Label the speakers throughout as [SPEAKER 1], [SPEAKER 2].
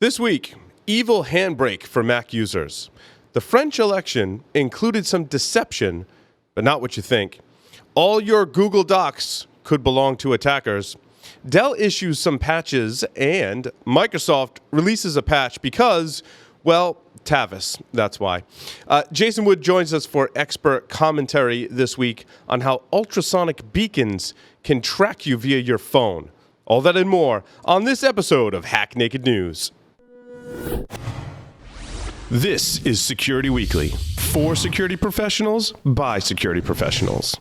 [SPEAKER 1] This week, evil HandBrake for Mac users. The French election included some deception, but not what you think. All your Google Docs could belong to attackers. Dell issues some patches, and Microsoft releases a patch because, well, Tavis, that's why. Jason Wood joins us for expert commentary this week on how ultrasonic beacons can track you via your phone. All that and more on this episode of Hack Naked News. This is Security Weekly, for security professionals, by security professionals.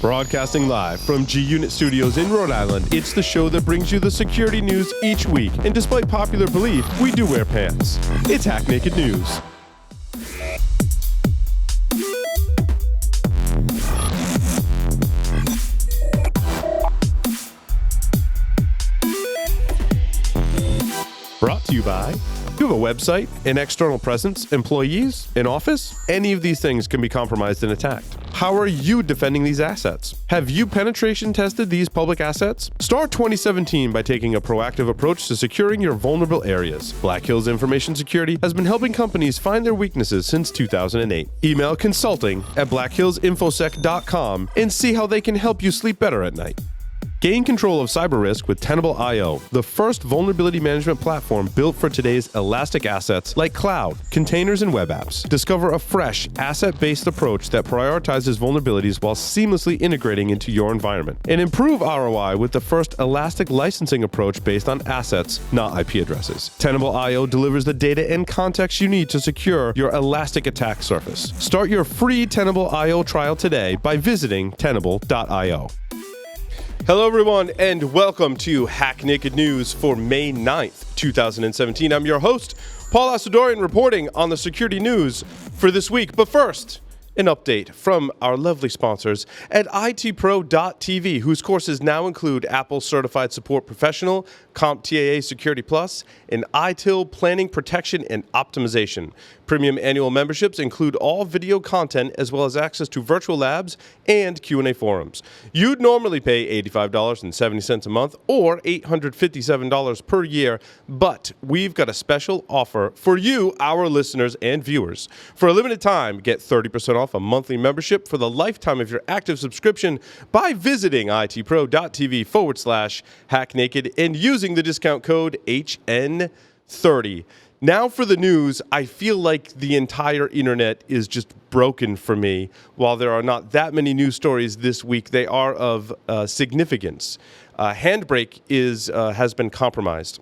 [SPEAKER 1] Broadcasting live from G-Unit Studios in Rhode Island, it's the show that brings you the security news each week. And despite popular belief, we do wear pants. It's Hack Naked News. Brought to you by, you have a website, an external presence, employees, an office? Any of these things can be compromised and attacked. How are you defending these assets? Have you penetration tested these public assets? Start 2017 by taking a proactive approach to securing your vulnerable areas. Black Hills Information Security has been helping companies find their weaknesses since 2008. Email consulting@blackhillsinfosec.com and see how they can help you sleep better at night. Gain control of cyber risk with Tenable.io, the first vulnerability management platform built for today's elastic assets like cloud, containers, and web apps. Discover a fresh, asset-based approach that prioritizes vulnerabilities while seamlessly integrating into your environment. And improve ROI with the first elastic licensing approach based on assets, not IP addresses. Tenable.io delivers the data and context you need to secure your elastic attack surface. Start your free Tenable.io trial today by visiting Tenable.io. Hello, everyone, and welcome to Hack Naked News for May 9th, 2017. I'm your host, Paul Asadorian, reporting on the security news for this week. But first, an update from our lovely sponsors at itpro.tv, whose courses now include Apple Certified Support Professional, CompTIA Security Plus, and ITIL Planning, Protection, and Optimization. Premium annual memberships include all video content as well as access to virtual labs and Q&A forums. You'd normally pay $85.70 a month or $857 per year, but we've got a special offer for you, our listeners and viewers. For a limited time, get 30% off a monthly membership for the lifetime of your active subscription by visiting itpro.tv/hacknaked and using the discount code HN30. Now for the news. I feel like the entire internet is just broken for me. While there are not that many news stories this week, they are of significance. HandBrake has been compromised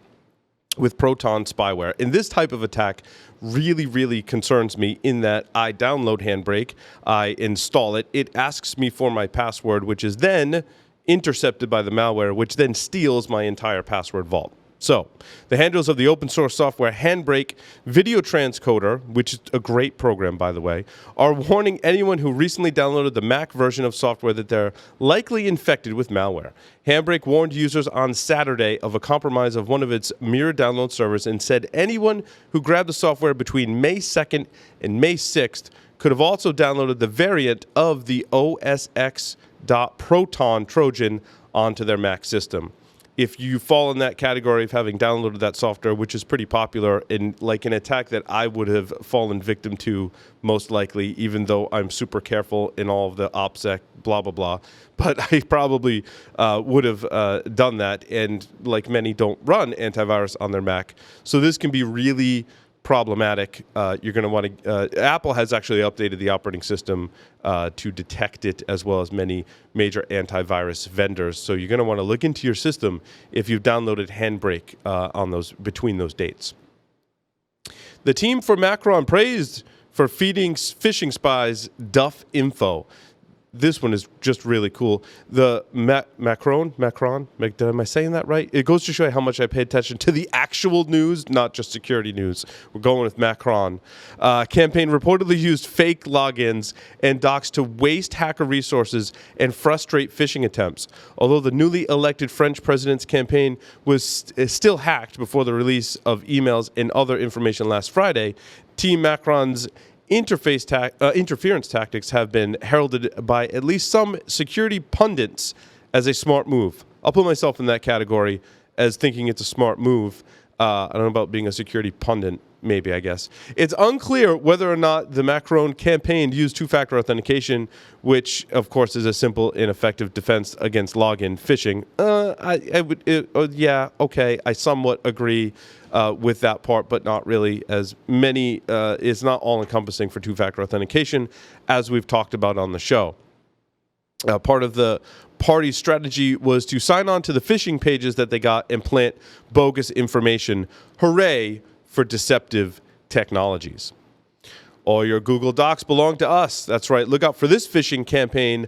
[SPEAKER 1] with Proton spyware. And this type of attack really concerns me in that I download HandBrake, I install it, it asks me for my password, which is then intercepted by the malware, which then steals my entire password vault. So, the handlers of the open source software HandBrake Video Transcoder, which is a great program, by the way, are warning anyone who recently downloaded the Mac version of software that they're likely infected with malware. HandBrake warned users on Saturday of a compromise of one of its mirror download servers and said anyone who grabbed the software between May 2nd and May 6th could have also downloaded the variant of the OSX.Proton Trojan onto their Mac system. If you fall in that category of having downloaded that software, which is pretty popular, in like an attack that I would have fallen victim to most likely, even though I'm super careful in all of the OPSEC, blah, blah, blah. But I probably would have done that, and like many don't run antivirus on their Mac. So this can be really problematic. You're going to want to. Apple has actually updated the operating system to detect it, as well as many major antivirus vendors. So you're going to want to look into your system if you've downloaded HandBrake between those dates. The team for Macron praised for feeding phishing spies Duff info. This one is just really cool. The Macron, am I saying that right? It goes to show you how much I pay attention to the actual news, not just security news. We're going with Macron. Campaign reportedly used fake logins and docs to waste hacker resources and frustrate phishing attempts. Although the newly elected French president's campaign is still hacked before the release of emails and other information last Friday, Team Macron's interference tactics have been heralded by at least some security pundits as a smart move. I'll put myself in that category as thinking it's a smart move. I don't know about being a security pundit, maybe, I guess. It's unclear whether or not the Macron campaign used two-factor authentication, which, of course, is a simple and effective defense against login phishing. I somewhat agree with that part, but not really, as many, it's not all-encompassing for two-factor authentication, as we've talked about on the show. Part of the party's strategy was to sign on to the phishing pages that they got and plant bogus information. Hooray for deceptive technologies. All your Google Docs belong to us. That's right. Look out for this phishing campaign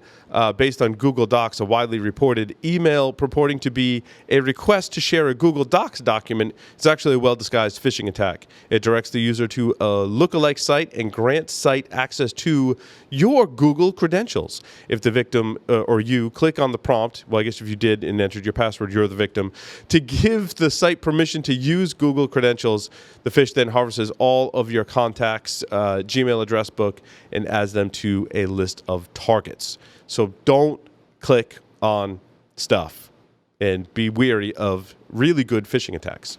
[SPEAKER 1] based on Google Docs, a widely reported email purporting to be a request to share a Google Docs document. It's actually a well-disguised phishing attack. It directs the user to a lookalike site and grants site access to your Google credentials. If the victim or you click on the prompt, well, I guess if you did and entered your password, you're the victim, to give the site permission to use Google credentials, the phish then harvests all of your contacts' Gmail address book and adds them to a list of targets. So don't click on stuff and be wary of really good phishing attacks.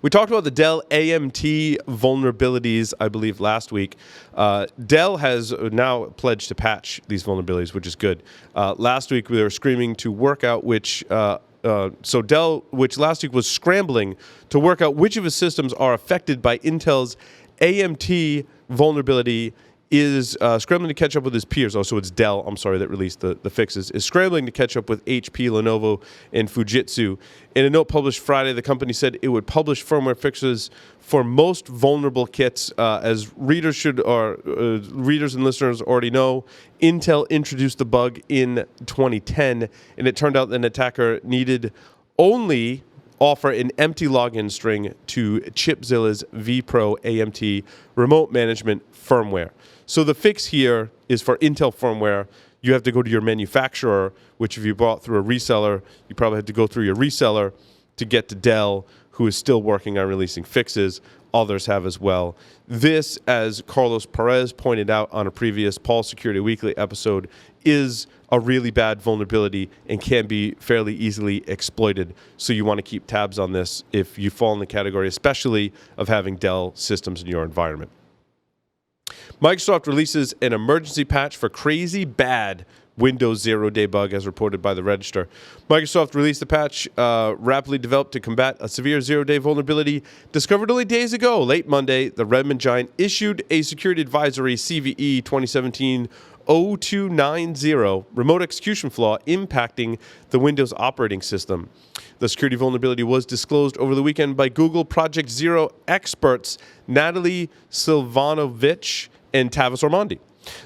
[SPEAKER 1] We talked about the Dell Amt vulnerabilities, I believe, last week. Dell has now pledged to patch these vulnerabilities, which is good. Last week, we were screaming to work out which... So Dell, which last week was scrambling to work out which of its systems are affected by Intel's Amt vulnerability, is scrambling to catch up with his peers. Oh, so it's Dell, that released the fixes, is scrambling to catch up with HP, Lenovo, and Fujitsu. In a note published Friday, the company said it would publish firmware fixes for most vulnerable kits. As readers and listeners already know, Intel introduced the bug in 2010, and it turned out that an attacker needed only offer an empty login string to Chipzilla's vPro Amt remote management firmware. So the fix here is for Intel firmware. You have to go to your manufacturer, which if you bought through a reseller, you probably had to go through your reseller to get to Dell, who is still working on releasing fixes. Others have as well. This, as Carlos Perez pointed out on a previous Paul Security Weekly episode, is a really bad vulnerability and can be fairly easily exploited. So you want to keep tabs on this if you fall in the category, especially of having Dell systems in your environment. Microsoft releases an emergency patch for crazy bad Windows zero-day bug, as reported by the Register. Microsoft released a patch rapidly developed to combat a severe zero-day vulnerability discovered only days ago. Late Monday, the Redmond giant issued a security advisory CVE 2017-0290, remote execution flaw impacting the Windows operating system. The security vulnerability was disclosed over the weekend by Google Project Zero experts Natalie Silvanovich and Tavis Ormandi.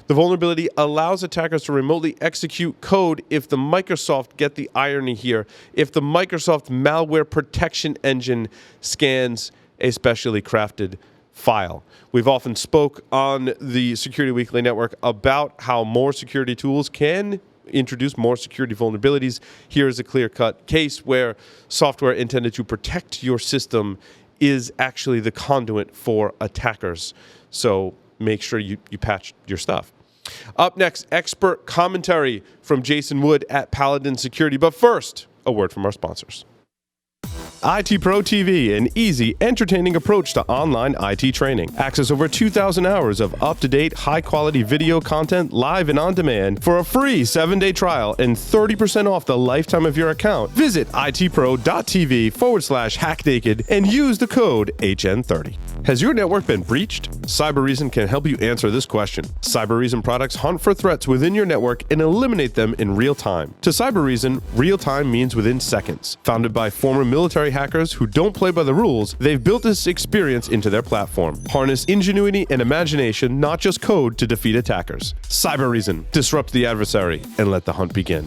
[SPEAKER 1] The vulnerability allows attackers to remotely execute code if the Microsoft, get the irony here, if the Microsoft malware protection engine scans a specially crafted file. We've often spoke on the Security Weekly Network about how more security tools can introduce more security vulnerabilities. Here is a clear-cut case where software intended to protect your system is actually the conduit for attackers. So make sure you patch your stuff. Up next, expert commentary from Jason Wood at Paladin Security. But first, a word from our sponsors. IT Pro TV, an easy, entertaining approach to online IT training. Access over 2,000 hours of up-to-date, high-quality video content live and on demand for a free 7-day trial and 30% off the lifetime of your account. Visit itpro.tv/hacknaked and use the code HN30. Has your network been breached? Cybereason can help you answer this question. Cybereason products hunt for threats within your network and eliminate them in real time. To Cybereason, real time means within seconds. Founded by former military hackers who don't play by the rules, they've built this experience into their platform. Harness ingenuity and imagination, not just code, to defeat attackers. Cybereason. Disrupt the adversary and let the hunt begin.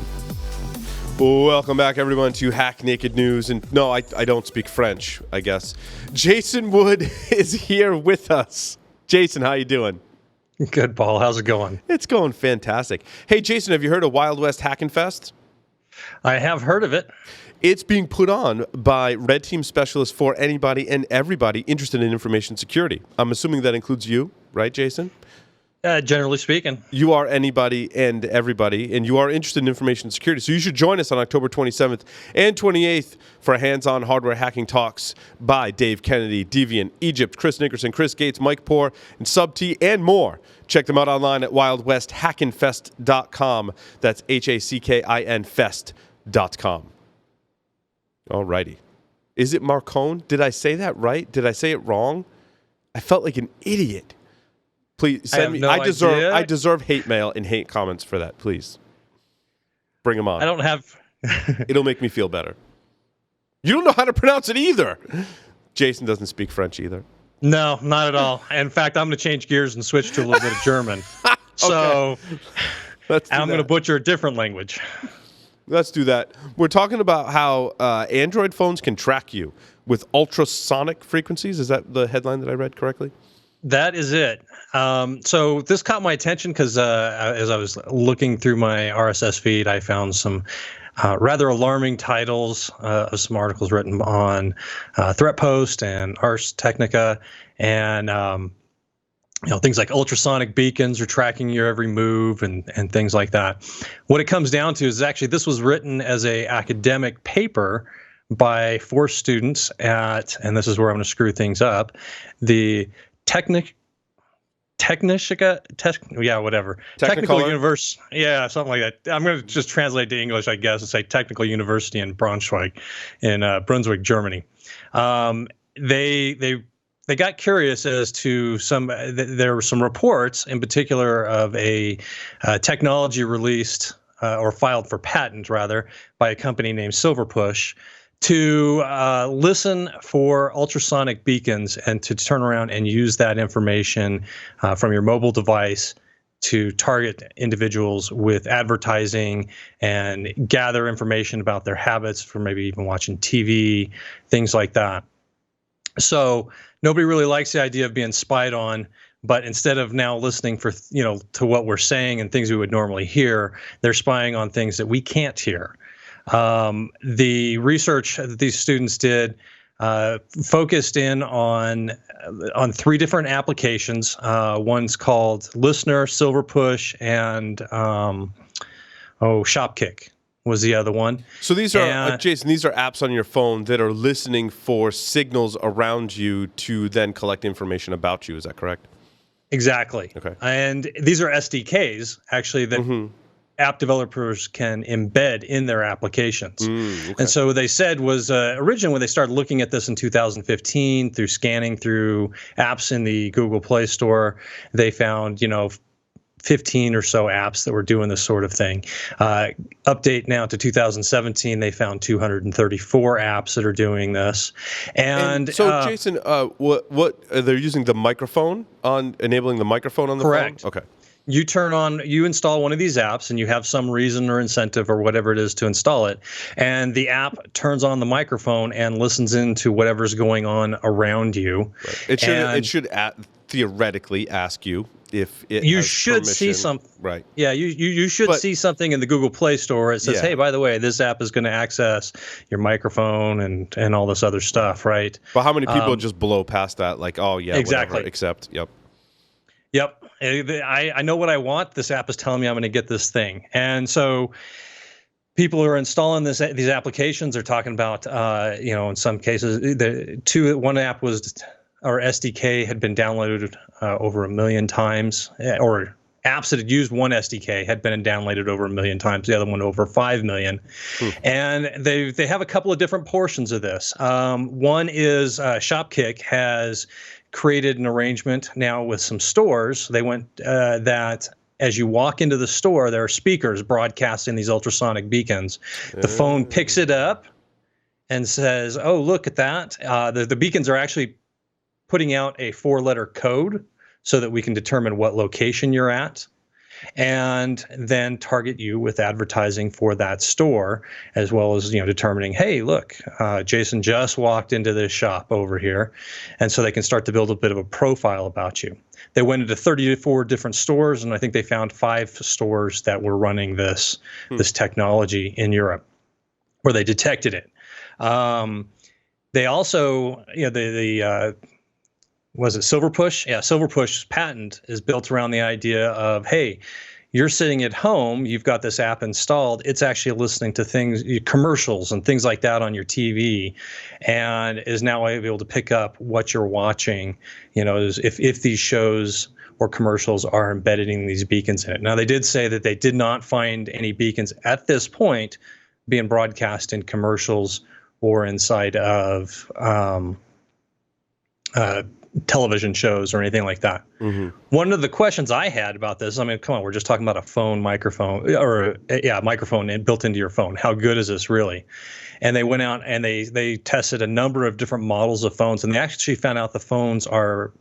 [SPEAKER 1] Welcome back, everyone, to Hack Naked News. And no, I don't speak French, I guess. Jason Wood is here with us. Jason, how you doing?
[SPEAKER 2] Good, Paul. How's it going?
[SPEAKER 1] It's going fantastic. Hey, Jason, have you heard of Wild West Hackin' Fest?
[SPEAKER 2] I have heard of it.
[SPEAKER 1] It's being put on by Red Team specialists for anybody and everybody interested in information security. I'm assuming that includes you? right, Jason?
[SPEAKER 2] Generally speaking.
[SPEAKER 1] You are anybody and everybody, and you are interested in information security. So you should join us on October 27th and 28th for hands-on hardware hacking talks by Dave Kennedy, Deviant, Egypt, Chris Nickerson, Chris Gates, Mike Poor, and Sub T, and more. Check them out online at wildwesthackinfest.com. That's HACKIN fest.com. All righty. Is it Marcone? Did I say that right? Did I say it wrong? I felt like an idiot. Please send me. I deserve hate mail and hate comments for that. Please bring them on.
[SPEAKER 2] I don't have.
[SPEAKER 1] It'll make me feel better. You don't know how to pronounce it either. Jason doesn't speak French either.
[SPEAKER 2] No, not at all. In fact, I'm going to change gears and switch to a little bit of German. So I'm going to butcher a different language.
[SPEAKER 1] Let's do that. We're talking about how Android phones can track you with ultrasonic frequencies. Is that the headline that I read correctly?
[SPEAKER 2] That is it. So this caught my attention because as I was looking through my RSS feed, I found some rather alarming titles of some articles written on ThreatPost and Ars Technica, and things like ultrasonic beacons are tracking your every move and things like that. What it comes down to is actually this was written as a academic paper by 4 students at, and this is where I'm going to screw things up, the Technical University, something like that. I'm going to just translate to English, I guess, and say Technical University in Braunschweig, in Brunswick, Germany. They got curious as to there were some reports, in particular, of a technology released or filed for patent, rather, by a company named Silverpush, to listen for ultrasonic beacons and to turn around and use that information from your mobile device to target individuals with advertising and gather information about their habits for maybe even watching TV, things like that. So nobody really likes the idea of being spied on, but instead of now listening for, to what we're saying and things we would normally hear, they're spying on things that we can't hear. The research that these students did focused in on 3 different applications. One's called Listener, Silverpush, and Shopkick was the other one.
[SPEAKER 1] So these are, Jason, these are apps on your phone that are listening for signals around you to then collect information about you. Is that correct?
[SPEAKER 2] Exactly. Okay. And these are SDKs, actually, that app developers can embed in their applications. Okay. And so what they said was originally when they started looking at this in 2015 through scanning through apps in the Google Play Store, they found, 15 or so apps that were doing this sort of thing. Update now to 2017, they found 234 apps that are doing this. And
[SPEAKER 1] so, Jason, what they're using the microphone enabling the microphone on the
[SPEAKER 2] correct.
[SPEAKER 1] phone? Okay.
[SPEAKER 2] You install one of these apps and you have some reason or incentive or whatever it is to install it. And the app turns on the microphone and listens into whatever's going on around you.
[SPEAKER 1] Right. It should theoretically ask you if it
[SPEAKER 2] you
[SPEAKER 1] has
[SPEAKER 2] should
[SPEAKER 1] permission.
[SPEAKER 2] see some.
[SPEAKER 1] Right.
[SPEAKER 2] Yeah, you should see something in the Google Play Store. It says, hey, by the way, this app is going to access your microphone and all this other stuff, right?
[SPEAKER 1] But how many people just blow past that? Like, oh, yeah,
[SPEAKER 2] exactly.
[SPEAKER 1] Whatever, accept. Yep.
[SPEAKER 2] I know what I want. This app is telling me I'm going to get this thing. And so people who are installing these applications are talking about, in some cases, one app was, or SDK had been downloaded over 1 million times, or apps that had used one SDK had been downloaded over 1 million times, the other one over 5 million. And they have a couple of different portions of this. One is Shopkick has created an arrangement now with some stores. They went that as you walk into the store, there are speakers broadcasting these ultrasonic beacons. The phone picks it up and says, oh, look at that. The beacons are actually putting out a 4-letter code so that we can determine what location you're at, and then target you with advertising for that store, as well as determining, hey, look, Jason just walked into this shop over here, and so they can start to build a bit of a profile about you. They went into 34 different stores, and I think they found 5 stores that were running this technology in Europe, where they detected it. They also, was it Silverpush? Yeah, Silverpush's patent is built around the idea of, hey, you're sitting at home, you've got this app installed, it's actually listening to things, commercials and things like that on your TV, and is now able to pick up what you're watching, if these shows or commercials are embedded in these beacons in it. Now, they did say that they did not find any beacons at this point being broadcast in commercials or inside of television shows or anything like that. Mm-hmm. One of the questions I had about this, I mean, come on, we're just talking about a phone microphone microphone built into your phone. How good is this really? And they went out and they tested a number of different models of phones, and they actually found out the phones are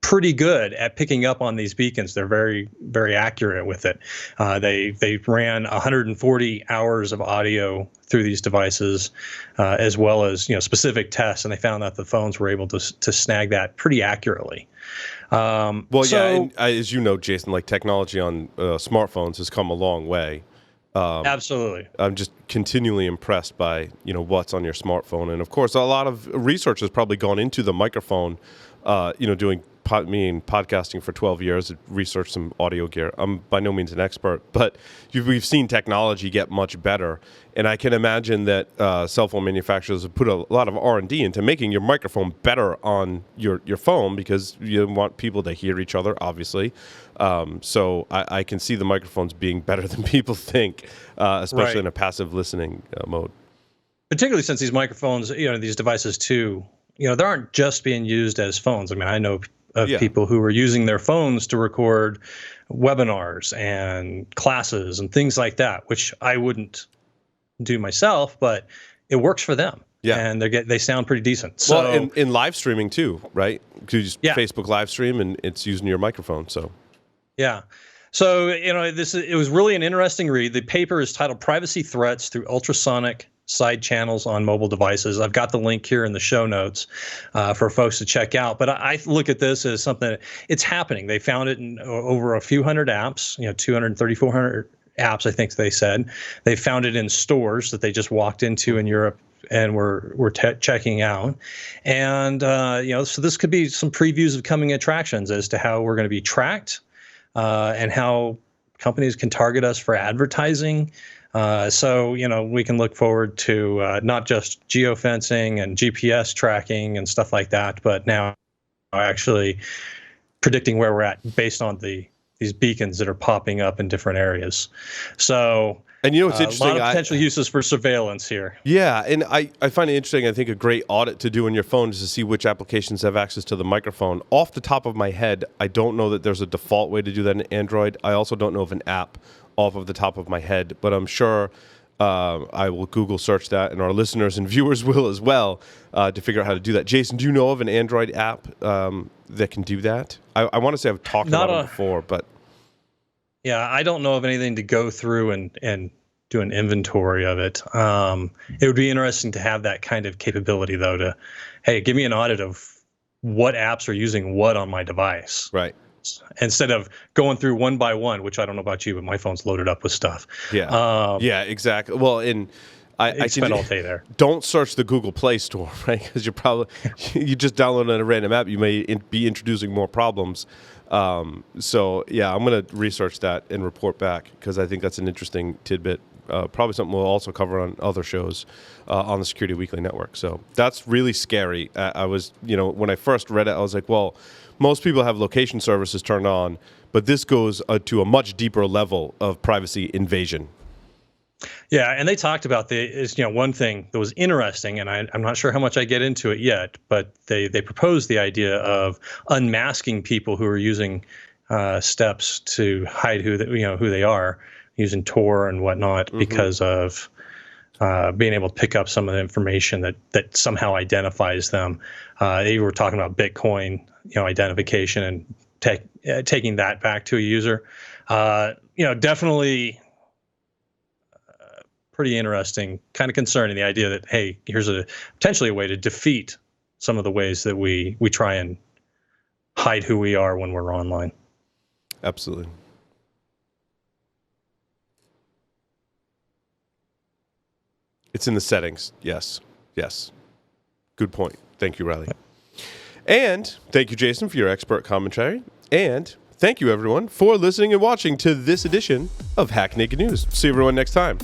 [SPEAKER 2] pretty good at picking up on these beacons. They're very, very accurate with it. They ran 140 hours of audio through these devices, as well as specific tests, and they found that the phones were able to snag that pretty accurately.
[SPEAKER 1] As you know, Jason, like technology on smartphones has come a long way.
[SPEAKER 2] Absolutely.
[SPEAKER 1] I'm just continually impressed by what's on your smartphone, and of course, a lot of research has probably gone into the microphone. Doing podcasting for 12 years, researched some audio gear. I'm by no means an expert, but we've seen technology get much better, and I can imagine that cell phone manufacturers have put a lot of R&D into making your microphone better on your phone, because you want people to hear each other, obviously. So I can see the microphones being better than people think, especially in a passive listening mode.
[SPEAKER 2] Particularly since these microphones, these devices too, they aren't just being used as phones. I mean, I know of people who are using their phones to record webinars and classes and things like that, which I wouldn't do myself, but it works for them. Yeah, and they sound pretty decent. So,
[SPEAKER 1] well, in live streaming too, right? You just Facebook live stream and it's using your microphone. So,
[SPEAKER 2] yeah. So it was really an interesting read. The paper is titled "Privacy Threats Through Ultrasonic Side Channels on Mobile Devices." I've got the link here in the show notes for folks to check out. But I look at this as something that it's happening. They found it in over a few hundred apps, 230, 400 apps, I think they said. They found it in stores that they just walked into in Europe and we're checking out. And, so this could be some previews of coming attractions as to how we're going to be tracked and how companies can target us for advertising. So we can look forward to not just geofencing and GPS tracking and stuff like that, but now actually predicting where we're at based on these beacons that are popping up in different areas. So,
[SPEAKER 1] and it's interesting.
[SPEAKER 2] A lot of potential uses for surveillance here.
[SPEAKER 1] Yeah, and I find it interesting. I think a great audit to do on your phone is to see which applications have access to the microphone. Off the top of my head, I don't know that there's a default way to do that in Android. I also don't know of an app off of the top of my head, but I'm sure I will Google search that, and our listeners and viewers will as well, to figure out how to do that. Jason, do you know of an Android app that can do that? I want to say I've talked about it before, but...
[SPEAKER 2] Yeah, I don't know of anything to go through and do an inventory of it. It would be interesting to have that kind of capability, though, to, hey, give me an audit of what apps are using what on my device.
[SPEAKER 1] Right.
[SPEAKER 2] Instead of going through one by one, which I don't know about you, but my phone's loaded up with stuff.
[SPEAKER 1] Yeah. Yeah, exactly. Well, I
[SPEAKER 2] spent all day there.
[SPEAKER 1] Don't search the Google Play Store, right? Because you just downloaded a random app, you may be introducing more problems. So yeah, I'm going to research that and report back, because I think that's an interesting tidbit. Probably something we'll also cover on other shows on the Security Weekly Network. So that's really scary. I was, when I first read it, I was like, well, most people have location services turned on, but this goes to a much deeper level of privacy invasion.
[SPEAKER 2] Yeah, and they talked about one thing that was interesting, and I'm not sure how much I get into it yet, but they proposed the idea of unmasking people who are using steps to hide who they are, using Tor and whatnot, because of being able to pick up some of the information that somehow identifies them. They were talking about Bitcoin, identification and taking that back to a user. Definitely. Pretty interesting, kind of concerning, the idea that, hey, here's potentially a way to defeat some of the ways that we try and hide who we are when we're online.
[SPEAKER 1] Absolutely. It's in the settings. Yes. Good point. Thank you, Riley. And thank you, Jason, for your expert commentary. And thank you, everyone, for listening and watching to this edition of Hack Naked News. See everyone next time.